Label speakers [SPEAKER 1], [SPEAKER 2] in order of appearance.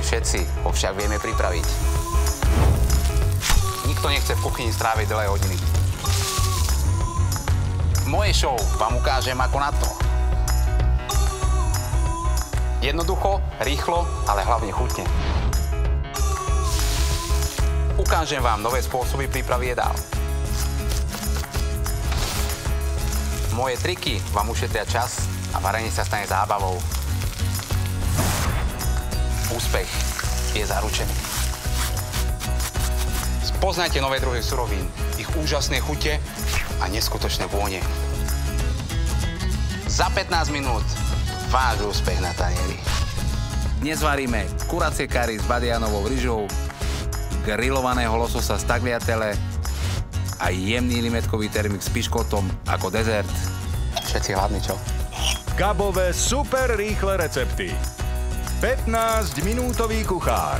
[SPEAKER 1] všetci ho však vieme pripraviť. Nikto nechce v kuchyni stráviť dlhé hodiny. V mojej show vám ukážem ako na to. Jednoducho, rýchlo, ale hlavne chutne. Ukážem vám nové spôsoby prípravy jedál. Moje triky vám ušetria čas a varenie sa stane zábavou. Úspech je zaručený. Spoznajte nové druhy surovín, ich úžasné chute a neskutočné vône. Za 15 minút váš úspech na tanieri. Dnes varíme kuracie kary s badianovou ryžou, grillovaného lososa z tagliatelle a jemný limetkový termík s piškotom ako dezert. Všetci hladní, čo?
[SPEAKER 2] Gabové super rýchle recepty. 15-minútový kuchár.